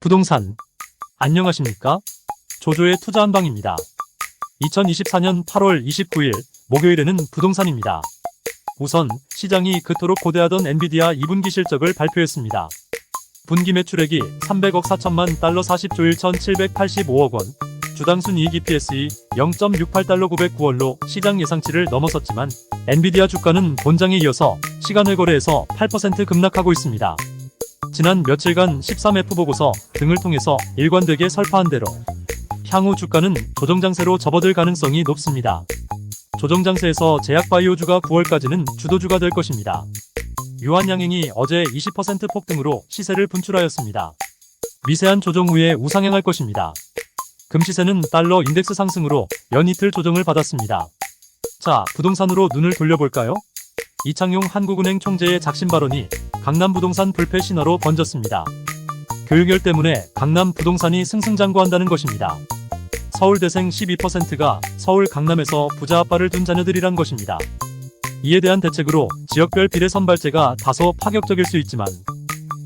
부동산. 안녕하십니까? 조조의 투자 한방입니다. 2024년 8월 29일 목요일에는 부동산입니다. 우선 시장이 그토록 고대하던 엔비디아 2분기 실적을 발표했습니다. 분기 매출액이 300억 4천만 달러 40조 1,785억 원, 주당 순이익 EPS이 0.68달러 909원로 시장 예상치를 넘어섰지만 엔비디아 주가는 본장에 이어서 시간외 거래에서 8% 급락하고 있습니다. 지난 며칠간 13F 보고서 등을 통해서 일관되게 설파한 대로 향후 주가는 조정장세로 접어들 가능성이 높습니다. 조정장세에서 제약바이오주가 9월까지는 주도주가 될 것입니다. 유한양행이 어제 20% 폭등으로 시세를 분출하였습니다. 미세한 조정 후에 우상향할 것입니다. 금시세는 달러 인덱스 상승으로 연이틀 조정을 받았습니다. 자, 부동산으로 눈을 돌려볼까요? 이창용 한국은행 총재의 작심 발언이 강남 부동산 불패 신화로 번졌습니다. 교육열 때문에 강남 부동산이 승승장구한다는 것입니다. 서울대생 12%가 서울 강남에서 부자 아빠를 둔 자녀들이란 것입니다. 이에 대한 대책으로 지역별 비례 선발제가 다소 파격적일 수 있지만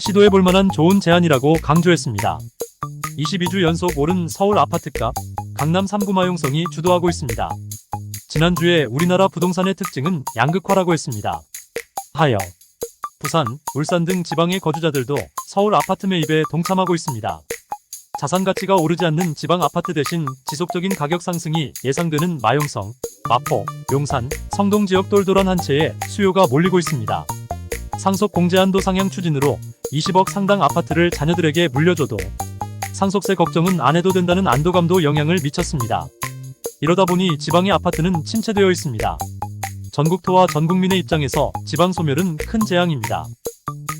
시도해볼 만한 좋은 제안이라고 강조했습니다. 22주 연속 오른 서울 아파트값, 강남 3구 마용성이 주도하고 있습니다. 지난주에 우리나라 부동산의 특징은 양극화라고 했습니다. 하여 부산, 울산 등 지방의 거주자들도 서울 아파트 매입에 동참하고 있습니다. 자산 가치가 오르지 않는 지방 아파트 대신 지속적인 가격 상승이 예상되는 마용성, 마포, 용산, 성동 지역 똘똘한 한 채에 수요가 몰리고 있습니다. 상속 공제한도 상향 추진으로 20억 상당 아파트를 자녀들에게 물려줘도 상속세 걱정은 안 해도 된다는 안도감도 영향을 미쳤습니다. 이러다 보니 지방의 아파트는 침체되어 있습니다. 전국토와 전국민의 입장에서 지방 소멸은 큰 재앙입니다.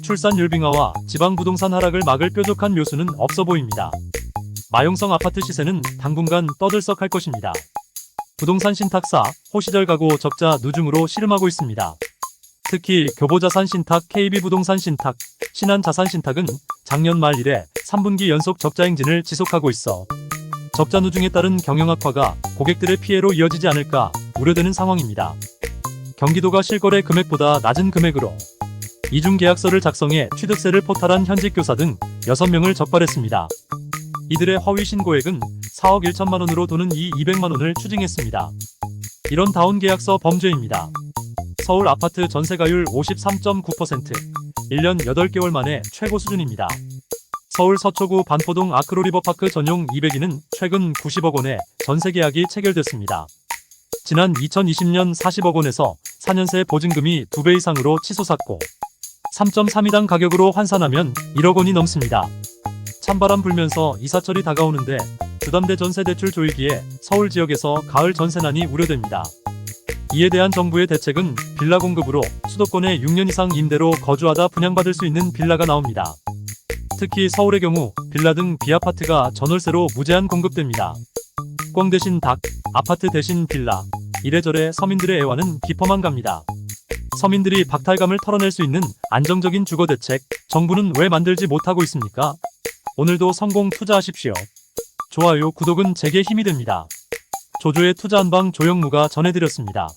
출산율 빙하와 지방 부동산 하락을 막을 뾰족한 묘수는 없어 보입니다. 마용성 아파트 시세는 당분간 떠들썩할 것입니다. 부동산 신탁사, 호시절 가구 적자 누중으로 씨름하고 있습니다. 특히 교보자산 신탁, KB부동산 신탁, 신한자산 신탁은 작년 말 이래 3분기 연속 적자 행진을 지속하고 있어 적자 누중에 따른 경영 악화가 고객들의 피해로 이어지지 않을까 우려되는 상황입니다. 경기도가 실거래 금액보다 낮은 금액으로 이중 계약서를 작성해 취득세를 포탈한 현직 교사 등 6명을 적발했습니다. 이들의 허위 신고액은 4억 1천만 원으로 도는 200만 원을 추징했습니다. 이런 다운 계약서 범죄입니다. 서울 아파트 전세가율 53.9%, 1년 8개월 만에 최고 수준입니다. 서울 서초구 반포동 아크로리버파크 전용 202는 최근 90억 원의 전세 계약이 체결됐습니다. 지난 2020년 40억 원에서 4년새 보증금이 2배 이상으로 치솟았고 3.32당 가격으로 환산하면 1억 원이 넘습니다. 찬바람 불면서 이사철이 다가오는데 주담대 전세 대출 조이기에 서울 지역에서 가을 전세난이 우려됩니다. 이에 대한 정부의 대책은 빌라 공급으로 수도권에 6년 이상 임대로 거주하다 분양받을 수 있는 빌라가 나옵니다. 특히 서울의 경우 빌라 등 비아파트가 전월세로 무제한 공급됩니다. 꽝 대신 닭, 아파트 대신 빌라, 이래저래 서민들의 애환은 깊어만 갑니다. 서민들이 박탈감을 털어낼 수 있는 안정적인 주거 대책, 정부는 왜 만들지 못하고 있습니까? 오늘도 성공 투자하십시오. 좋아요, 구독은 제게 힘이 됩니다. 조조의 투자 한방 조영무가 전해드렸습니다.